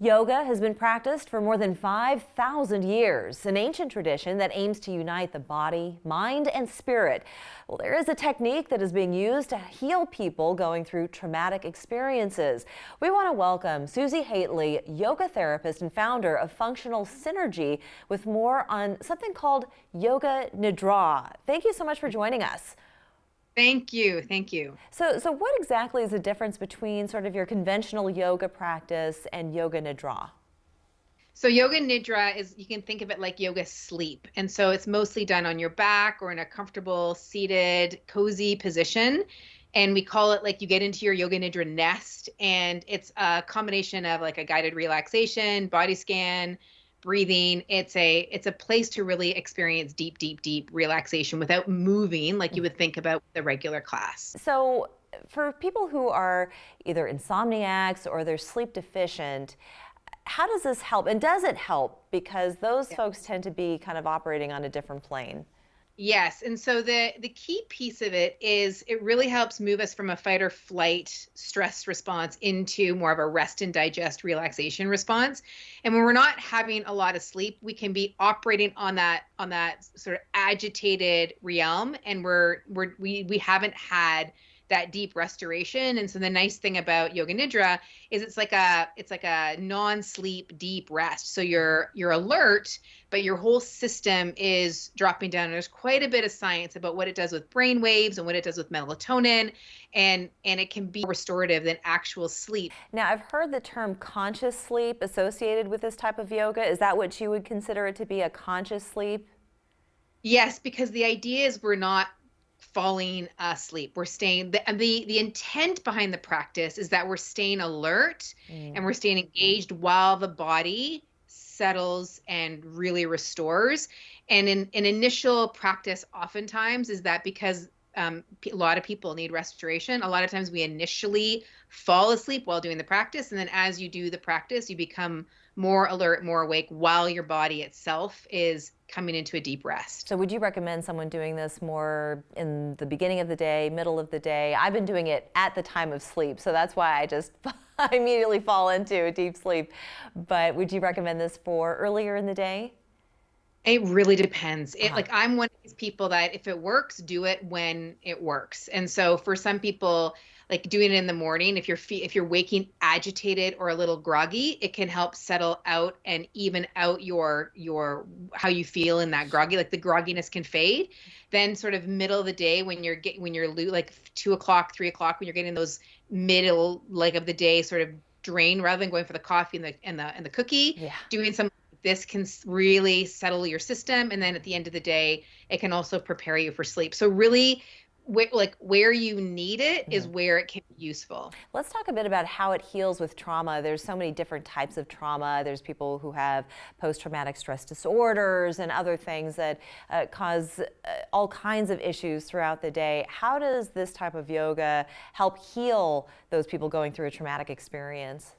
Yoga has been practiced for more than 5,000 years, an ancient tradition that aims to unite the body, mind, and spirit. Well, there is a technique that is being used to heal people going through traumatic experiences. We want to welcome Susi, yoga therapist and founder of Functional Synergy, with more on something called Yoga Nidra. Thank you so much for joining us. Thank you. Thank you. So what exactly is the difference between sort of your conventional yoga practice and Yoga Nidra? So Yoga Nidra is, you can think of it like yoga sleep. And so it's mostly done on your back or in a comfortable, seated, cozy position. And we call it, like, you get into your Yoga Nidra nest, and it's a combination of like a guided relaxation, body scan, breathing. It's a place to really experience deep relaxation without moving like you would think about the regular class. So for people who are either insomniacs or they're sleep deficient, how does this help? And does it help? Because those folks tend to be kind of operating on a different plane. Yes. And so the key piece of it is it really helps move us from a fight or flight stress response into more of a rest and digest relaxation response. And when we're not having a lot of sleep, we can be operating on that sort of agitated realm, and we haven't had that deep restoration. And so the nice thing about Yoga Nidra is it's like a non-sleep deep rest. So you're alert, but your whole system is dropping down. And there's quite a bit of science about what it does with brain waves and what it does with melatonin, and it can be restorative than actual sleep. Now, I've heard the term conscious sleep associated with this type of yoga. Is that what you would consider it to be, a conscious sleep? Yes, because the idea is we're not falling asleep. We're staying, the intent behind the practice is that we're staying alert and we're staying engaged while the body settles and really restores. And in an initial practice, oftentimes, is that because a lot of people need restoration. A lot of times we initially fall asleep while doing the practice, and then as you do the practice, you become more alert, more awake, while your body itself is coming into a deep rest. So would you recommend someone doing this more in the beginning of the day, middle of the day? I've been doing it at the time of sleep, so that's why I immediately fall into a deep sleep. But would you recommend this for earlier in the day? It really depends. Like, I'm one of these people that if it works, do it when it works. And so for some people, like doing it in the morning, if you're waking agitated or a little groggy, it can help settle out and even out your how you feel in that groggy. Like, the grogginess can fade. Then sort of middle of the day, when you're like 2 o'clock, 3 o'clock, when you're getting those middle leg of the day sort of drain, rather than going for the coffee and the cookie, doing some. This can really settle your system, and then at the end of the day, it can also prepare you for sleep. So really, where you need it is where it can be useful. Let's talk a bit about how it heals with trauma. There's so many different types of trauma. There's people who have post-traumatic stress disorders and other things that cause all kinds of issues throughout the day. How does this type of yoga help heal those people going through a traumatic experience?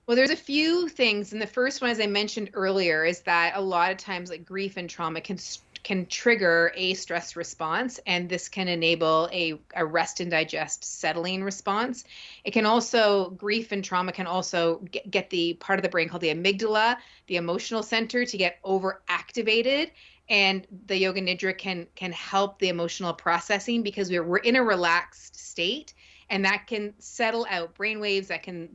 Well, there's a few things. And the first one, as I mentioned earlier, is that a lot of times, like, grief and trauma can trigger a stress response, and this can enable a rest and digest settling response. It can also, grief and trauma can also get the part of the brain called the amygdala, the emotional center, to get overactivated. And the Yoga Nidra can help the emotional processing, because we're in a relaxed state. And that can settle out brain waves, that can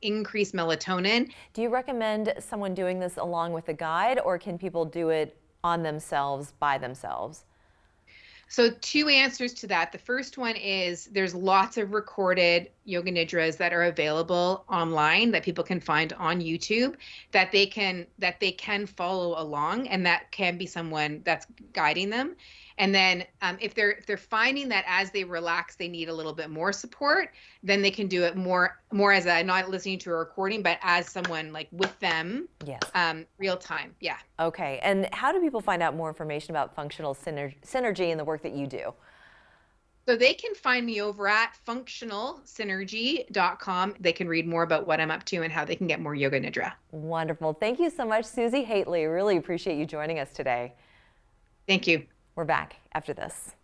increase melatonin. Do you recommend someone doing this along with a guide, or can people do it on themselves, by themselves? So two answers to that. The first one is there's lots of recorded Yoga Nidras that are available online that people can find on YouTube that they can follow along, and that can be someone that's guiding them. And then if they're finding that as they relax, they need a little bit more support, then they can do it more as not listening to a recording, but as someone, like, with them. Yes. Real time. Yeah. Okay. And how do people find out more information about functional synergy and the work that you do? So they can find me over at functionalsynergy.com. They can read more about what I'm up to and how they can get more Yoga Nidra. Wonderful. Thank you so much, Susi. Really appreciate you joining us today. Thank you. We're back after this.